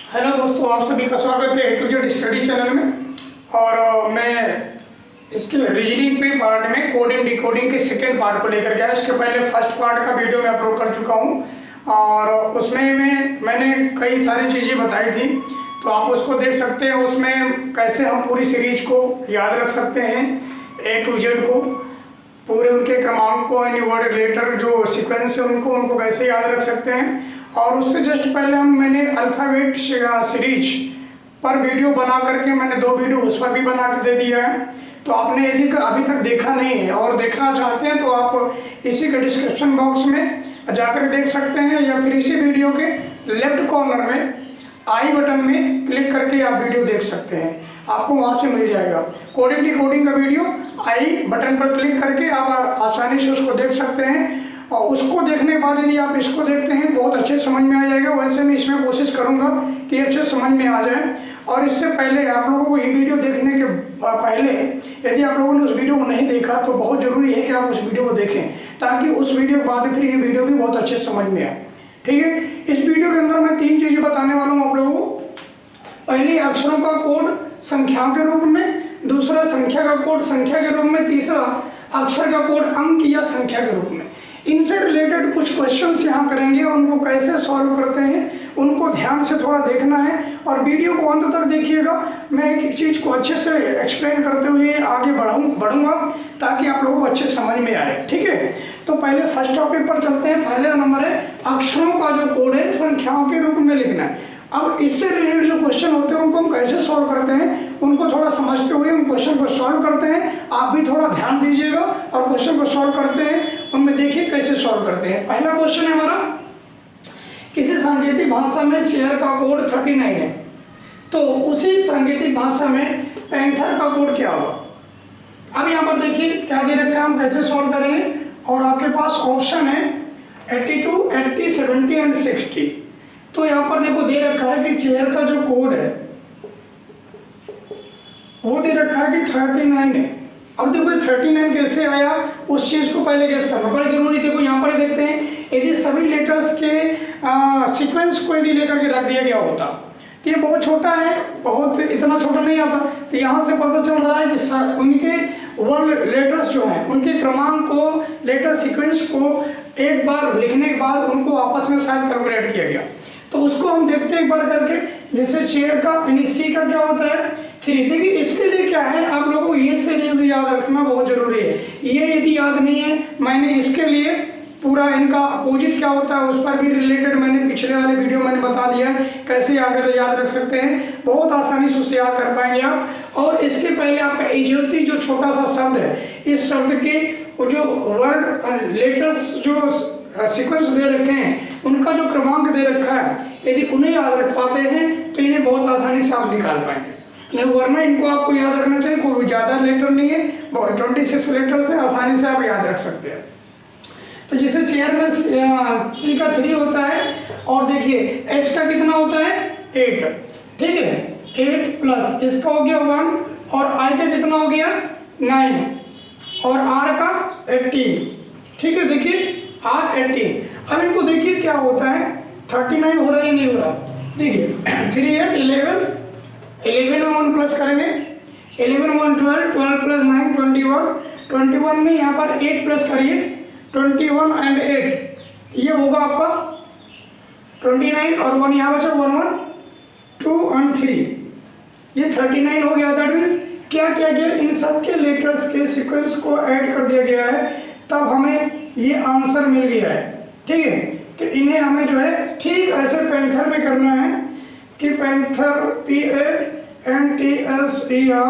Hello दोस्तों, आप सभी का स्वागत है ए टू जेड स्टडी चैनल में। और मैं इसके रीजनिंग पे पार्ट में कोडिंग डिकोडिंग के सेकेंड पार्ट को लेकर गया। इसके पहले फर्स्ट पार्ट का वीडियो मैं अपलोड कर चुका हूँ और उसमें मैंने कई सारी चीज़ें बताई थी, तो आप उसको देख सकते हैं। उसमें कैसे हम पूरी सीरीज को याद रख सकते हैं, ए टू जेड को, पूरे उनके क्रमांक को, यानी वर्ड लेटर जो सीक्वेंस है उनको कैसे याद रख सकते हैं। और उससे जस्ट पहले मैंने अल्फ़ाबेट सीरीज पर वीडियो बना करके मैंने 2 वीडियो उस पर भी बना के दे दिया है। तो आपने यदि अभी तक देखा नहीं है और देखना चाहते हैं तो आप इसी के डिस्क्रिप्शन बॉक्स में जाकर देख सकते हैं, या फिर इसी वीडियो के लेफ्ट कॉर्नर में आई बटन में क्लिक करके आप वीडियो देख सकते हैं, आपको वहाँ से मिल जाएगा। कोडिंग डिकोडिंग का वीडियो आई बटन पर क्लिक करके आप आसानी से उसको देख सकते हैं। और उसको देखने के बाद यदि आप इसको देखते हैं बहुत अच्छे समझ में आ जाएगा। वैसे मैं इसमें कोशिश करूंगा कि अच्छे समझ में आ जाए। और इससे पहले आप लोगों को ये वीडियो देखने के पहले यदि आप लोगों ने उस वीडियो को नहीं देखा तो बहुत ज़रूरी है कि आप उस वीडियो को देखें, ताकि उस वीडियो के बाद फिर ये वीडियो भी बहुत अच्छे समझ में आए। ठीक है, इस वीडियो के अंदर मैं 3 चीज़ें बताने वाला हूँ आप लोगों को। पहली, अक्षरों का कोड संख्याओं के रूप में, दूसरा संख्या का कोड संख्या के रूप में, तीसरा अक्षर का कोड अंक या संख्या के रूप में। इनसे रिलेटेड कुछ क्वेश्चंस यहाँ करेंगे, उनको कैसे सॉल्व करते हैं उनको ध्यान से थोड़ा देखना है और वीडियो को अंत तक देखिएगा। मैं एक चीज़ को अच्छे से एक्सप्लेन करते हुए आगे बढ़ूंगा ताकि आप लोगों को अच्छे समझ में आए। ठीक है, तो पहले फर्स्ट टॉपिक पर चलते हैं। पहला नंबर है अक्षरों का जो कोड है संख्याओं के रूप में लिखना है। अब इससे रिलेटेड जो क्वेश्चन होते हैं उनको हम कैसे सॉल्व करते हैं, उनको थोड़ा समझते हुए उन क्वेश्चन को सॉल्व करते हैं। आप भी थोड़ा ध्यान दीजिएगा और क्वेश्चन को सॉल्व करते हैं, उनमें देखिए कैसे सॉल्व करते हैं। पहला क्वेश्चन है हमारा, किसी सांकेतिक भाषा में चेयर का कोड 39 है, तो उसी सांकेतिक भाषा में पैंथर का कोड क्या होगा। अब यहाँ पर देखिए क्या दे रखा है, हम कैसे सॉल्व करेंगे। और आपके पास ऑप्शन है 82, 80, 70 एंड 60। तो यहाँ पर देखो दे रखा है कि चेयर का जो कोड है वो दे रखा है कि 39 है। अब देखो 39 कैसे आया, उस चीज़ को पहले गेस करना बड़ा जरूरी। देखो यहाँ पर देखते हैं, यदि सभी लेटर्स के सीक्वेंस को यदि लेकर के रख दिया गया होता तो ये बहुत छोटा है, बहुत इतना छोटा नहीं आता। तो यहाँ से पता चल रहा है कि उनके वर्ड लेटर्स जो हैं उनके क्रमांक को, लेटर सीक्वेंस को एक बार लिखने के बाद उनको आपस में शायद कैलकुलेट किया गया। तो उसको हम देखते हैं एक बार करके। जैसे चेयर का यानी सी का क्या होता है 3। देखिए इसके लिए क्या है, आप लोगों को ये सीरीज याद रखना बहुत जरूरी है। ये यदि याद नहीं है, मैंने इसके लिए पूरा इनका अपोजिट क्या होता है उस पर भी रिलेटेड मैंने पिछले वाले वीडियो मैंने बता दिया कैसे याद रख सकते हैं। बहुत आसानी से उसे याद कर पाएंगे आप। और इसके पहले आपका इजोती जो छोटा सा शब्द है, इस शब्द के जो वर्ड लेटर्स जो सीक्वेंस दे रखे हैं उनका जो क्रमांक दे रखा है, यदि उन्हें याद रख पाते हैं तो इन्हें बहुत आसानी से आप निकाल पाएंगे। नहीं वरना इनको आपको याद रखना चाहिए, कोई ज़्यादा लेटर नहीं है, 26 लेटर से आसानी से आप याद रख सकते हैं। तो जैसे चेयर में सी का 3 होता है और देखिए एच का कितना होता है 8। ठीक है, 8 प्लस इसका हो गया 1 और आई का कितना हो गया 9 और आर का 18। ठीक है, देखिए आर 18। अब इनको देखिए क्या होता है 39 हो रहा है या नहीं हो रहा। देखिए 3 8 11 में 1 प्लस करेंगे, 11 1 12, 12 प्लस 9 21, 21 में यहाँ पर 8 प्लस करिए 21 एंड 8, ये होगा आपका 29 और 1 यहाँ बचा 1 1 2 एंड 3, ये 39 हो गया। दैट मीन्स क्या किया गया, इन सब के लेटर्स के सीक्वेंस को ऐड कर दिया गया है, तब हमें ये आंसर मिल गया है। ठीक है, तो इन्हें हमें जो है ठीक ऐसे पैंथर में करना है कि पैंथर PANTHER,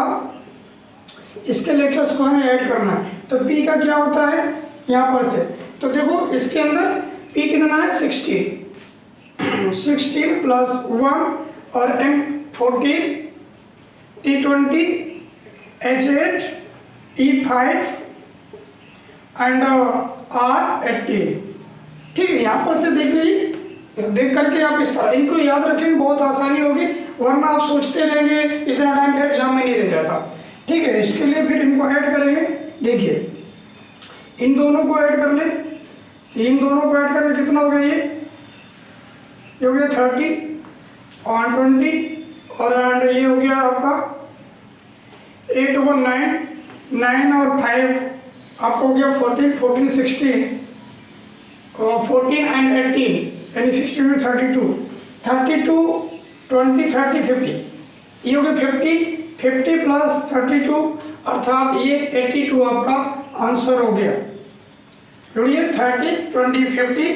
इसके लेटर्स को हमें ऐड करना है। तो P का क्या होता है यहाँ पर से, तो देखो इसके अंदर P कितना है 16 प्लस 1 और M 14, T 20, H 8, E 5 and R 18। ठीक है, यहाँ पर से देख लीजिए, देख करके आप इस तरह इनको याद रखेंगे, बहुत आसानी होगी, वरना आप सोचते रहेंगे इतना टाइम फिर एग्जाम में नहीं रह जाता। ठीक है, इसके लिए फिर इनको ऐड करेंगे। देखिए इन दोनों को ऐड कर ले, इन दोनों को ऐड करके कितना हो गया, ये हो गया 30 120 और ये हो गया आपका 8 over 9, 9 और 5 आपको हो गया 14, 14 16 और 14 and 18 यानी 16 to 32, 32 20 30 50, ये हो गया 50, 50 प्लस 32 अर्थात ये 82 आपका आंसर हो गया। जोड़िए 30 20 50,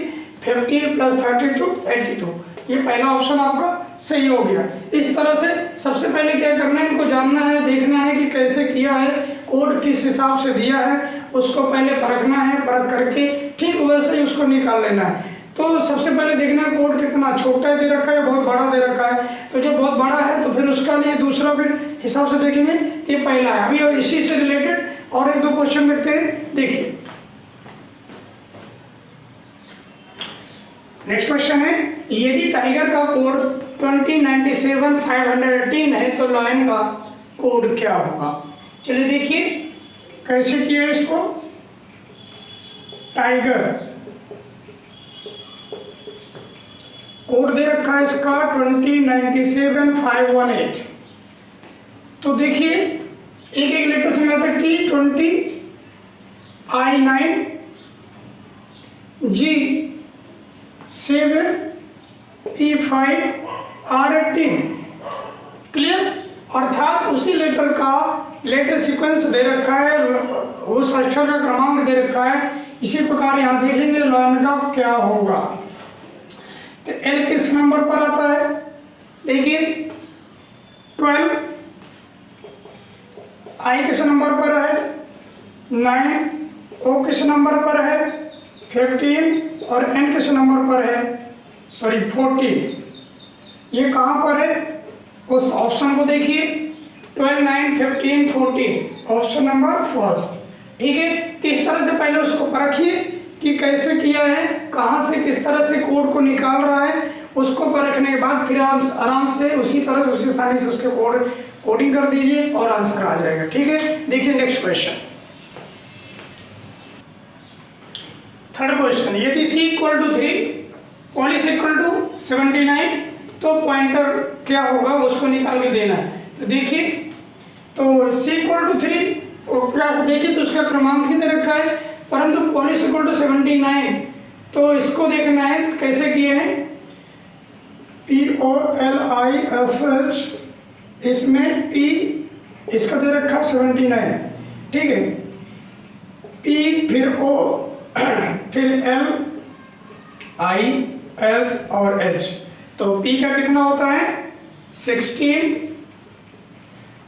50 प्लस 32 82, ये पहला ऑप्शन आपका सही हो गया। इस तरह से सबसे पहले क्या करना है, इनको जानना है, देखना है कि कैसे किया है, कोड किस हिसाब से दिया है, उसको पहले परखना है, परख करके ठीक वैसे ही उसको निकाल लेना है। तो सबसे पहले देखना है कोड कितना छोटा दे रखा है, बहुत बड़ा दे रखा है। तो जो बहुत बड़ा है तो फिर उसका लिए दूसरा फिर हिसाब से देखेंगे। ये पहला है। अभी इसी से रिलेटेड और एक दो क्वेश्चन देखते हैं, देखिए। नेक्स्ट क्वेश्चन है, यदि टाइगर का कोड 2097518 है तो लायन का कोड क्या होगा। चलिए देखिए कैसे किया इसको। टाइगर कोड दे रखा है इसका 2097518। तो देखिए एक एक लेटर से मिलता है T20 I9 G7 E5 R18। Clear, अर्थात उसी लेटर का लेटर सीक्वेंस दे रखा है, उस अक्षर का क्रमांक दे रखा है। इसी प्रकार यहाँ देखेंगे लाइन का क्या होगा। तो L किस नंबर पर आता है, देखिए 12, I किस नंबर पर है 9, O किस नंबर पर है 15 और N किस नंबर पर है 14। ये कहाँ पर है, उस ऑप्शन को देखिए 12 9 15 14, ऑप्शन नंबर फर्स्ट। ठीक है, तो इस तरह से पहले उसको परखिए कि कैसे किया है, कहाँ से किस तरह से कोड को निकाल रहा है। उसको परखने के बाद फिर आप आराम से उसी तरह से उसी आसानी से उसके कोडिंग कर दीजिए और आंसर आ जाएगा। ठीक है, देखिए नेक्स्ट क्वेश्चन। थर्ड क्वेश्चन, यदि C = 3 पॉलिस = 79 तो पॉइंटर क्या होगा उसको निकाल के देना है। तो देखिए, तो C = 3 और प्लस देखिए तो उसका क्रमांक ही दे रखा है, परंतु पॉलिस = 79 तो इसको देखना है कैसे किए हैं। POLISH, इसमें P इसका दे रखा 79। ठीक है, P फिर O फिर L I S और H। तो P का कितना होता है 16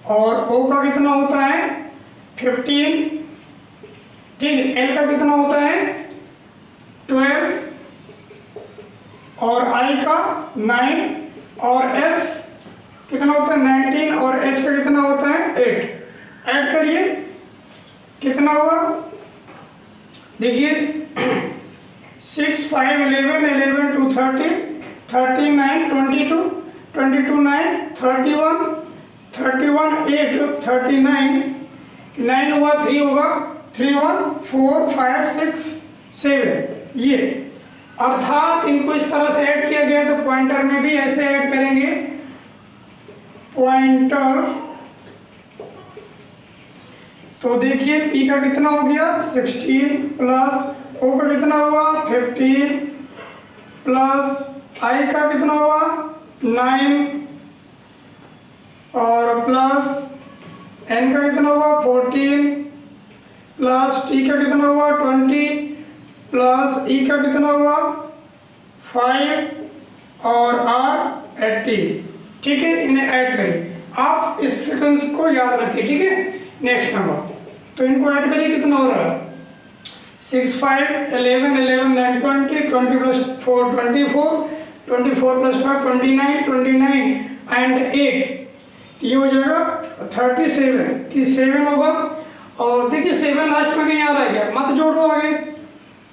और O का कितना होता है 15। ठीक है, L का कितना होता है 12 और I का 9 और S कितना होता है 19 और H का कितना होता है 8। ऐड करिए कितना होगा, देखिए 6 5 11 11 2 30 39 22 22 9 31 31 8 39 9 हुआ 3 होगा 3 1 4 5 6 7। ये अर्थात इनको इस तरह से ऐड किया गया। तो पॉइंटर में भी ऐसे ऐड करेंगे, पॉइंटर। तो देखिए P का कितना हो गया 16 प्लस O का कितना हुआ 15 प्लस I का कितना हुआ 9 और प्लस N का कितना हुआ 14 प्लस T का कितना हुआ 20 प्लस E का कितना हुआ 5 और R 18। ठीक है, इन्हें ऐड करिए। आप इस सीक्वेंस को याद रखिए। ठीक है, नेक्स्ट नंबर, तो इनको ऐड करिए कितना हो रहा है 6 5 11 11 9 20 20 प्लस 4 24 24 प्लस 5 29 29 एंड 8, ये हो जाएगा 37 कि 7 होगा। और देखिए 7 लास्ट में कहीं आ रहा है क्या, मत जोड़ो आगे,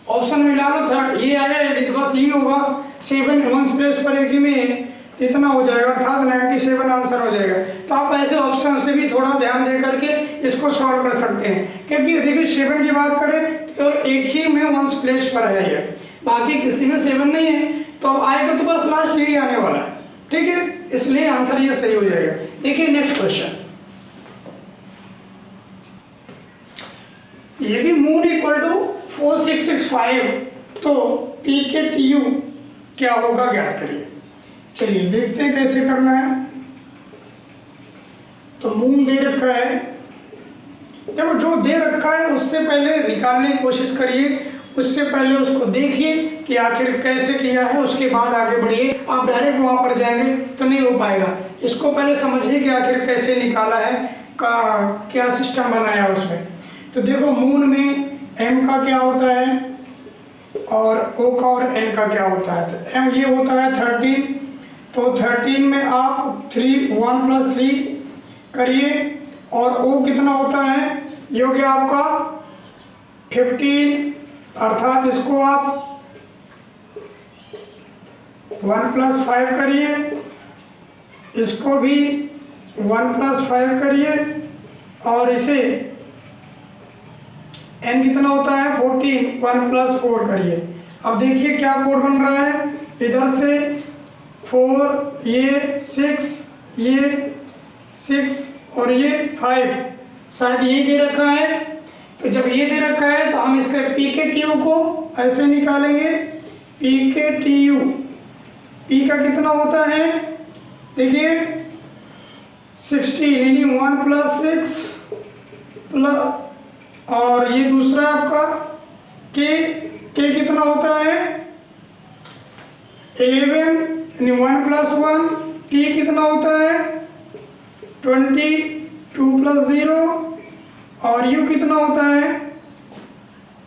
ऑप्शन मिला लो थर्ड, ये आया यदि तो बस ये होगा 7 वंस प्लेस पर एक ही में इतना हो जाएगा, अर्थात 97 आंसर हो जाएगा। तो आप ऐसे ऑप्शन से भी थोड़ा ध्यान दे करके इसको सॉल्व कर सकते हैं, क्योंकि देखिए 7 की बात करें तो एक ही में वंस प्लेस पर है ये, बाकी किसी में 7 नहीं है। तो आएगा तो बस लास्ट यही आने वाला है। ठीक है, इसलिए आंसर ये सही हो जाएगा। देखिए नेक्स्ट क्वेश्चन, यदि मून इक्वल टू 4665 तो पी के टी यू क्या होगा ज्ञात करिए। चलिए देखते हैं कैसे करना है। तो मून दे रखा है, देखो जो दे रखा है उससे पहले निकालने की कोशिश करिए, उससे पहले उसको देखिए कि आखिर कैसे किया है, उसके बाद आगे बढ़िए। आप डायरेक्ट वहाँ पर जाएंगे तो नहीं हो पाएगा। इसको पहले समझिए कि आखिर कैसे निकाला है, का क्या सिस्टम बनाया उसमें। तो देखो मून में m का क्या होता है और o का और n का क्या होता है। तो m ये होता है 13, तो 13 में आप 1 + 3 करिए और o कितना होता है, ये हो गया आपका 15, अर्थात इसको आप 1 + 5 करिए, इसको भी 1 + 5 करिए और इसे n कितना होता है 14, 1 + 4 करिए। अब देखिए क्या कोड बन रहा है, इधर से 4, ये 6, ये 6 और ये 5, शायद ये दे रखा है। तो जब ये दे रखा है तो हम इसके पी के टी यू को ऐसे निकालेंगे, पी के टी यू, पी का कितना होता है देखिए 16, यानी 1 + 6 प्लस, और ये दूसरा आपका के कितना होता है 11, यानी 1 + 1, टी कितना होता है 20, 2 + 0 और यू कितना होता है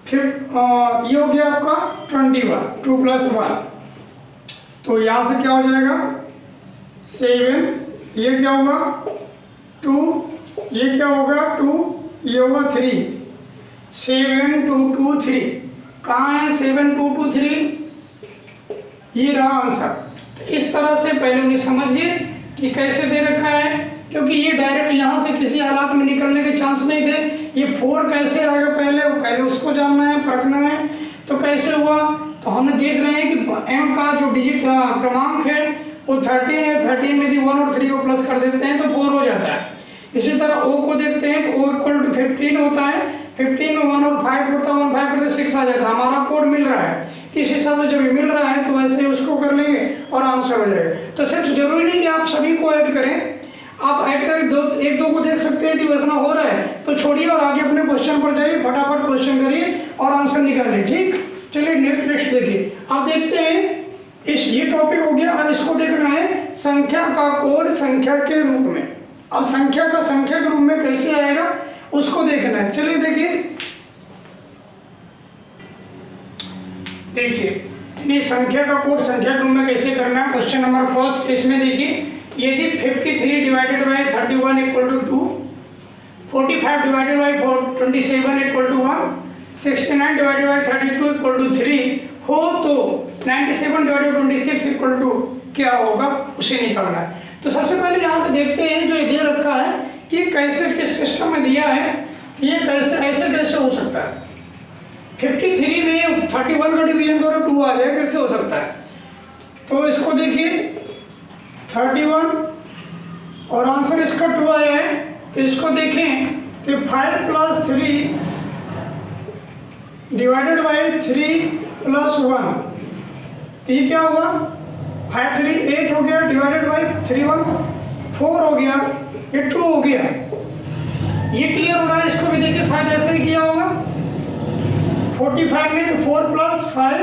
फिर ये हो गया आपका 21, 2 + 1। तो यहाँ से क्या हो जाएगा 7, ये क्या होगा 2, ये क्या होगा 2, ये होगा 3, 7 2 2 3, कहाँ है 7 2 2 3, ये रहा आंसर। तो इस तरह से पहले उन्हें समझिए कि कैसे दे रखा है, क्योंकि ये डायरेक्ट यहाँ से किसी हालात में निकलने के चांस नहीं थे। ये 4 कैसे आएगा पहले उसको जानना है, परखना है। तो कैसे हुआ, तो हम देख रहे हैं कि m का जो डिजिट क्रमांक है वो 13 है, 13 में यदि 1 और 3 को प्लस कर देते हैं तो 4 हो जाता है। इसी तरह o को देखते हैं तो o = 15 होता है, 15 में 1 और 5 होता है, 1 5 करते 6 आ जाता है। हमारा कोड मिल रहा है, तो इस हिसाब से जब ये मिल रहा है तो वैसे ही उसको कर लेंगे और आंसर हो जाएगा। तो सिर्फ जरूरी नहीं कि आप सभी को ऐड करें, आप ऐड करके एक दो को देख सकते हैं कि इतना हो रहा है तो छोड़िए और आगे अपने क्वेश्चन पर जाइए, फटाफट क्वेश्चन करिए और आंसर निकालिए। ठीक, चलिए नेक्स्ट देखिए। आप देखते हैं ये टॉपिक हो गया। अब इसको देखना है संख्या का कोड संख्या के रूप में। अब संख्या का संख्या के रूप में कैसे आएगा उसको देखना है। चलिए देखिए संख्या का कोड संख्या के रूप में कैसे करना है। क्वेश्चन नंबर फर्स्ट, इसमें देखिए यदि 53 divided by 31 = 2, 45 divided by 27 = 1, 69 divided by 32 = 3 हो तो 97 डिवाइडेड बाई 26 = क्या होगा उसे निकालना है। तो सबसे पहले यहाँ से देखते हैं जो ये दे रखा है कि कैसे किस सिस्टम में दिया है कि ये कैसे हो सकता है। 53 में 31 का डिवीजन करो 2 आ जाए, कैसे हो सकता है। तो इसको देखिए 31 और आंसर इसका 2 आया है। तो इसको देखें कि 5 + 3 डिवाइडेड बाई 3 + 1, तो ये क्या हुआ 5 3 8 हो गया, डिवाइडेड बाई 3 1 4 हो गया, ये 2 हो गया। ये क्लियर हो रहा है। इसको भी देखिए शायद ऐसे ही किया होगा 45 में, तो 4 + 5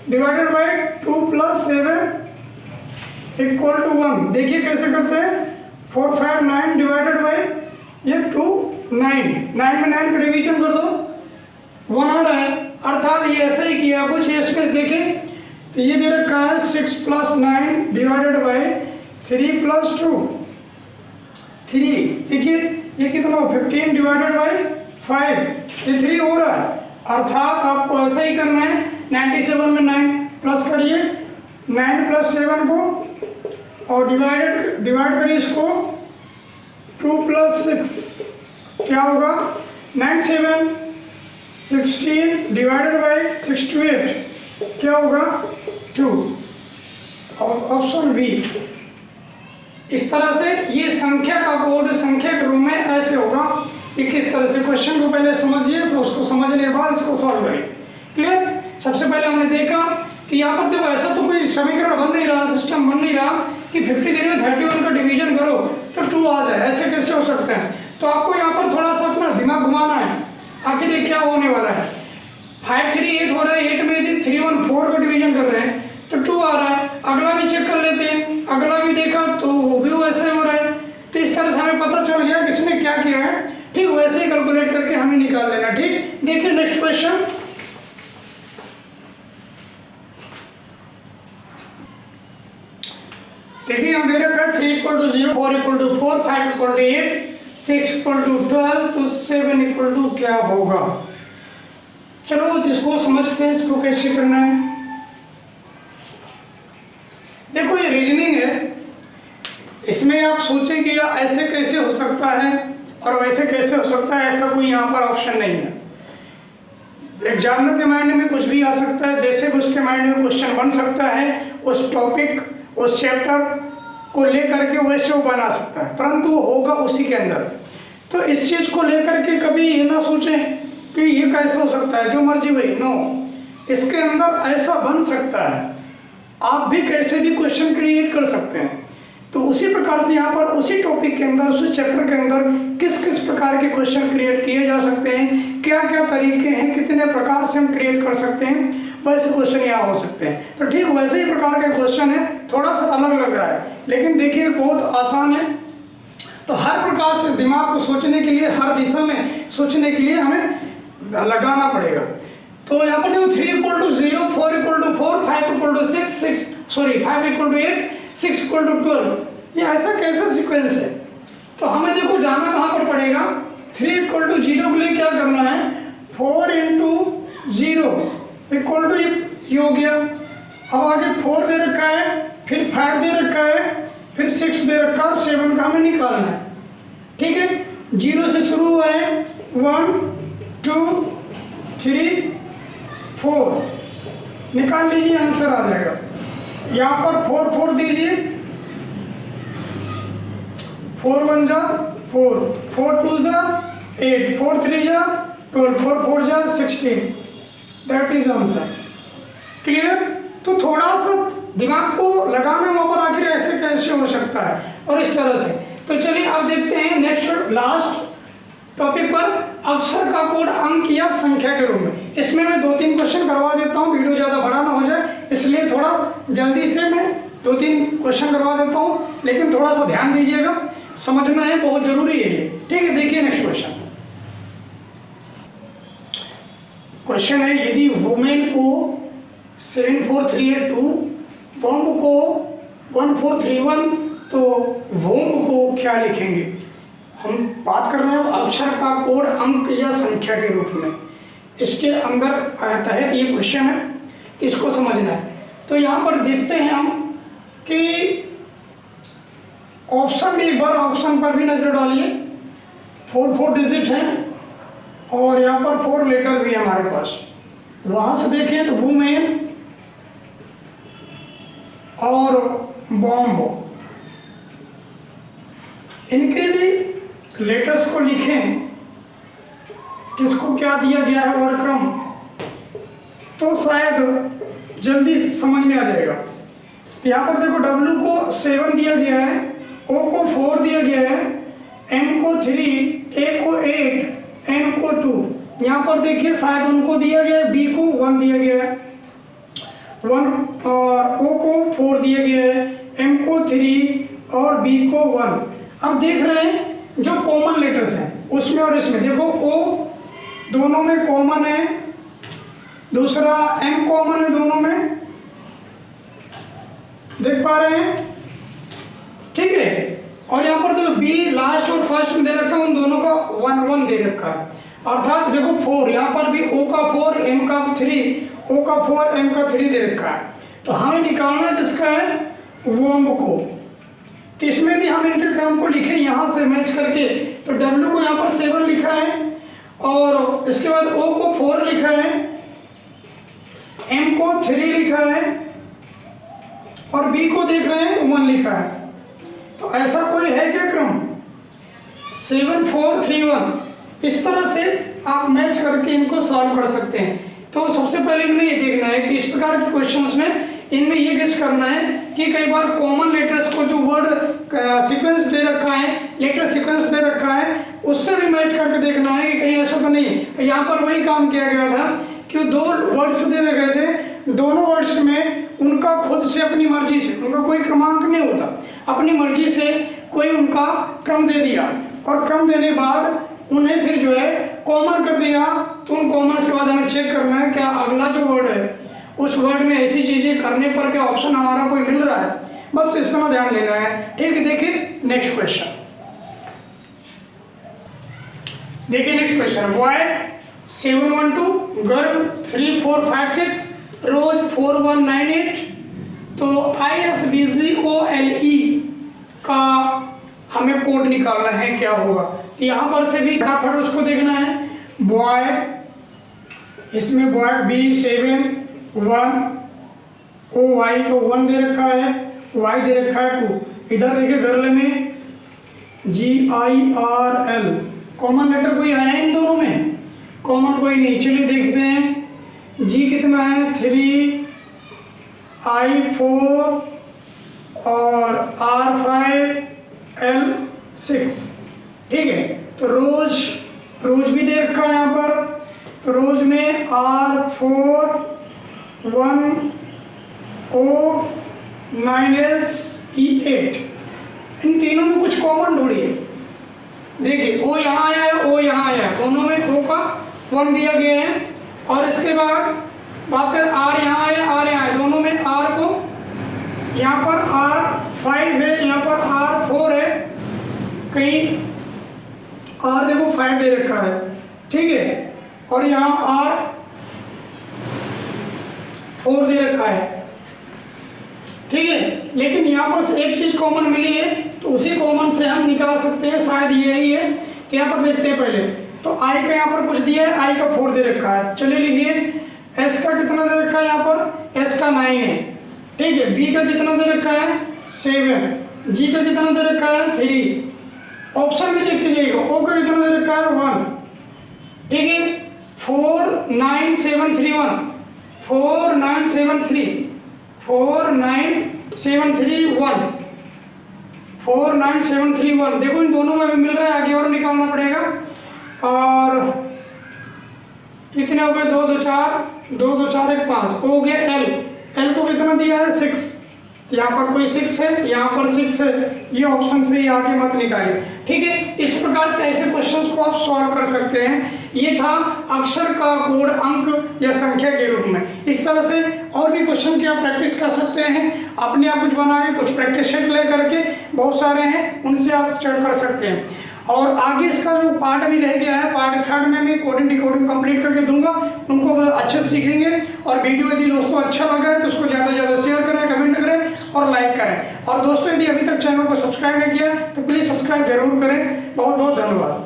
डिवाइडेड बाई 2 + 7 = 1। देखिए कैसे करते हैं 4 5 9 डिवाइडेड बाई ये 2 9, 9 में 9 का डिवीजन कर दो 1 आ रहा है, अर्थात ये ऐसा ही किया कुछ। ये स्पेस देखें तो ये दे रखा है 6 + 9 डिवाइडेड बाई 3 + 2 3। देखिए ये कितना हो 15 डिवाइडेड बाई 5, ये 3 हो रहा है, अर्थात आपको ऐसा ही करना है। 97 में 9 प्लस करिए, 9 + 7 को और डिवाइड करिए इसको 2 + 6, क्या होगा 9 7 16 डिवाइडेड बाई 6 to 8, क्या होगा 2। Option B. इस तरह से ये संख्या का कोड संख्या के रूप में ऐसे होगा कि किस तरह से। क्वेश्चन को पहले समझिए, उसको समझने के बाद इसको सॉल्व करिए। क्लियर। सबसे पहले हमने देखा कि यहाँ पर देखो ऐसा तो कोई समीकरण बन नहीं रहा, सिस्टम बन नहीं रहा कि 53 में 31 का डिवीजन करो तो 2 आ जाए, ऐसे कैसे हो सकते हैं। तो आपको यहाँ पर थोड़ा सा अपना दिमाग घुमाना है, आखिर ये क्या होने वाला है। 5 3 8 हो रहा है, 8 में 3 1 4 का डिवीजन कर रहे हैं तो 2 आ रहा है। अगला भी चेक कर लेते हैं, अगला भी देखा तो वो भी वैसे हो रहा है। तो इस तरह से हमें पता चल गया किसने क्या किया है। ठीक, वैसे ही कैलकुलेट करके हमें निकाल लेना। ठीक, देखिए नेक्स्ट क्वेश्चन। देखिए हम दे रखा है 3 = 0, 4 = 4, 5 = 8, 6 = 12, तो 7 = क्या होगा। चलो इसको समझते हैं, इसको कैसे करना है। देखो ये रीजनिंग है, इसमें आप सोचेंगे ऐसे कैसे हो सकता है और वैसे कैसे हो सकता है, ऐसा कोई यहाँ पर ऑप्शन नहीं है। एग्जामिनर के माइंड में कुछ भी आ सकता है, जैसे भी उसके माइंड में क्वेश्चन बन सकता है, उस टॉपिक उस चैप्टर को लेकर के वैसे वो बना सकता है, परंतु वो होगा उसी के अंदर। तो इस चीज़ को लेकर के कभी ये ना सोचें कि ये कैसे हो सकता है, जो मर्जी वही, नो, इसके अंदर ऐसा बन सकता है। आप भी कैसे भी क्वेश्चन क्रिएट कर सकते हैं। तो उसी प्रकार से यहाँ पर उसी टॉपिक के अंदर, उसी चैप्टर के अंदर किस किस प्रकार के क्वेश्चन क्रिएट किए जा सकते हैं, क्या क्या तरीके हैं, कितने प्रकार से हम क्रिएट कर सकते हैं, वैसे क्वेश्चन यहाँ हो सकते हैं। तो ठीक वैसे ही प्रकार का क्वेश्चन है, थोड़ा सा अलग लग रहा है लेकिन देखिए बहुत आसान है। तो हर प्रकार से दिमाग को सोचने के लिए, हर दिशा में सोचने के लिए हमें लगाना पड़ेगा। तो यहाँ पर देखो 3 = 0, 4 = 4, 5 = 6, 5 = 8, 6 = 12, ये ऐसा कैसा सीक्वेंस है। तो हमें देखो जाना कहाँ पर पड़ेगा। 3 = 0 के लिए क्या करना है, 4 × 0 = ये हो गया। अब आगे 4 दे रखा है, फिर 5 दे रखा है, फिर 6 दे रखा है, 7 का हमें निकालना है। ठीक है, 0 से शुरू हुआ है, 1 2 3 4, निकाल लीजिए, आंसर आ जाएगा। यहाँ पर 4 4 दीजिए, 4 1 जा 4, 4 2 जा 8, 4 3 जा 12, 4 4 जा 16, दैट इज आंसर। क्लियर। तो थोड़ा सा दिमाग को लगाना वहाँ पर, आखिर ऐसे कैसे हो सकता है और इस तरह से। तो चलिए अब देखते हैं नेक्स्ट लास्ट टॉपिक पर, अक्षर का कोड अंक या संख्या के रूप में। इसमें मैं 2-3 क्वेश्चन करवा देता हूँ, वीडियो ज़्यादा बड़ा ना हो जाए, इसलिए थोड़ा जल्दी से मैं 2-3 क्वेश्चन करवा देता हूँ, लेकिन थोड़ा सा ध्यान दीजिएगा, समझना है, बहुत जरूरी है ये। ठीक है, देखिए नेक्स्ट क्वेश्चन। क्वेश्चन है, यदि वुमेन को 7438 वॉम्ब को 1431 तो वॉम्ब को क्या लिखेंगे। हम बात कर रहे हैं अक्षर का कोड अंक या संख्या के रूप में, इसके अंदर आता है ये क्वेश्चन है, इसको समझना है। तो यहाँ पर देखते हैं हम कि ऑप्शन, एक बार ऑप्शन पर भी नजर डालिए। 4 डिजिट हैं और यहाँ पर 4 लेटर भी है हमारे पास। वहाँ से देखें तो वुमेन और बॉम्ब, इनके लिए लेटर्स को लिखें, किसको क्या दिया गया है और क्रम, तो शायद जल्दी समझ में आ जाएगा। तो यहाँ पर देखो W को 7 दिया गया है, O को 4 दिया गया है, M को 3, A को 8, N को 2। यहाँ पर देखिए शायद उनको दिया गया है, B को 1 दिया गया है, 1 और O को 4 दिया गया है, M को 3 और B को 1। अब देख रहे हैं जो कॉमन लेटर्स हैं उसमें और इसमें, देखो O दोनों में कॉमन है, दूसरा M कॉमन है दोनों में, देख पा रहे हैं। ठीक है, और यहाँ पर देखो B लास्ट और फर्स्ट में दे रखा है, उन दोनों का 1 1 दे रखा है, अर्थात देखो 4, यहाँ पर भी O का 4, M का 3, O का 4, M का 3 दे रखा है। तो हमें निकालना किसका है, वॉम्ब को। तो इसमें भी हम इनके क्रम को लिखे यहाँ से मैच करके, तो W को यहाँ पर 7 लिखा है और इसके बाद O को 4 लिखा है, M को 3 लिखा है और बी को देख रहे हैं 1 लिखा है। तो ऐसा कोई है क्या क्रम? 7 4 3 1। इस तरह से आप मैच करके इनको सॉल्व कर सकते हैं। तो सबसे पहले इनमें ये देखना है कि इस प्रकार के क्वेश्चंस में इनमें ये गेस करना है कि कई बार कॉमन लेटर्स को जो वर्ड सीक्वेंस दे रखा है, लेटर सीक्वेंस दे रखा है, उससे भी मैच करके देखना है कि कहीं ऐसा तो नहीं है। यहाँ पर वही काम किया गया था कि 2 वर्ड्स दे रखे थे, दोनों वर्ड्स में उनका खुद से अपनी मर्जी से, उनका कोई क्रमांक नहीं होता, अपनी मर्जी से कोई उनका क्रम दे दिया और क्रम देने बाद उन्हें फिर जो है कॉमन कर दिया। तो उन कॉमन के बाद हमें चेक करना है क्या अगला जो वर्ड है उस वर्ड में ऐसी चीजें करने पर क्या ऑप्शन हमारा कोई मिल रहा है, बस इसका ध्यान देना है। ठीक है, देखिए नेक्स्ट क्वेश्चन। देखिए नेक्स्ट क्वेश्चन, बॉय 712, गर्ल 3456, रोज 4198। तो ISBGOLE का हमें कोड निकालना है, क्या होगा? तो यहाँ पर से भी फटाफट उसको देखना है। बॉय, इसमें बॉय B7 1, OY को 1 दे रखा है, Y दे रखा है 2। इधर देखिए गर्ल में GIRL, कॉमन लेटर कोई आया इन दोनों में? कॉमन कोई नहीं। चलिए देखते हैं G कितना है 3, I 4 और R 5, L 6। ठीक है, तो रोज भी दे रखा है यहाँ पर। तो रोज में R 4 1 O 9S E 8। इन तीनों में कुछ कॉमन ढूंढिए। देखिए O यहाँ आया है, O यहाँ आया है, दोनों में O का 1 दिया गया है। और इसके बाद बात करें R यहाँ आया, R यहाँ आया, दोनों में R को यहाँ पर R 5 है, यहाँ पर R 4 है, कहीं R देखो 5 दे रखा है। ठीक है, और यहाँ R 4 दे रखा है। ठीक है, लेकिन यहाँ पर से एक चीज कॉमन मिली है, तो उसी कॉमन से हम निकाल सकते हैं, शायद यही है। तो यहाँ पर देखते हैं पहले, तो I का यहाँ पर कुछ दिया है, I का 4 दे रखा है। चलिए लिखिए, S का कितना दे रखा है यहाँ पर? S का 9 है। ठीक है, B का कितना दे रखा है? 7। G का कितना दे रखा है? 3। ऑप्शन में देखते जाइएगा, O का कितना दे रखा है? 1। ठीक है, 49731, 4973, 49731, 49731। देखो इन दोनों में भी मिल रहा है, आगे और निकालना पड़ेगा। और कितने हो गए? 2 2 4, 2 2 4 1 5 हो गया। L को कितना दिया है? 6। यहाँ पर कोई 6 है, यहाँ पर 6 है, ये ऑप्शन से ही आगे मत निकालिए। ठीक है, इस प्रकार से ऐसे क्वेश्चंस को आप सॉल्व कर सकते हैं। ये था अक्षर का कोड अंक या संख्या के रूप में। इस तरह से और भी क्वेश्चन की आप प्रैक्टिस कर सकते हैं, अपने आप कुछ बना के, कुछ प्रैक्टिस सेट ले करके, बहुत सारे हैं उनसे आप चेक कर सकते हैं। और आगे इसका जो पार्ट भी रह गया है, पार्ट 3 में मैं कोडिंग डिकोडिंग कंप्लीट करके दूंगा, उनको अच्छे से सीखेंगे। और वीडियो यदि दोस्तों अच्छा लगा है तो उसको ज़्यादा से ज़्यादा शेयर करें, कमेंट करें और लाइक करें। और दोस्तों यदि अभी तक चैनल को सब्सक्राइब नहीं किया तो प्लीज़ सब्सक्राइब जरूर करें। बहुत बहुत धन्यवाद।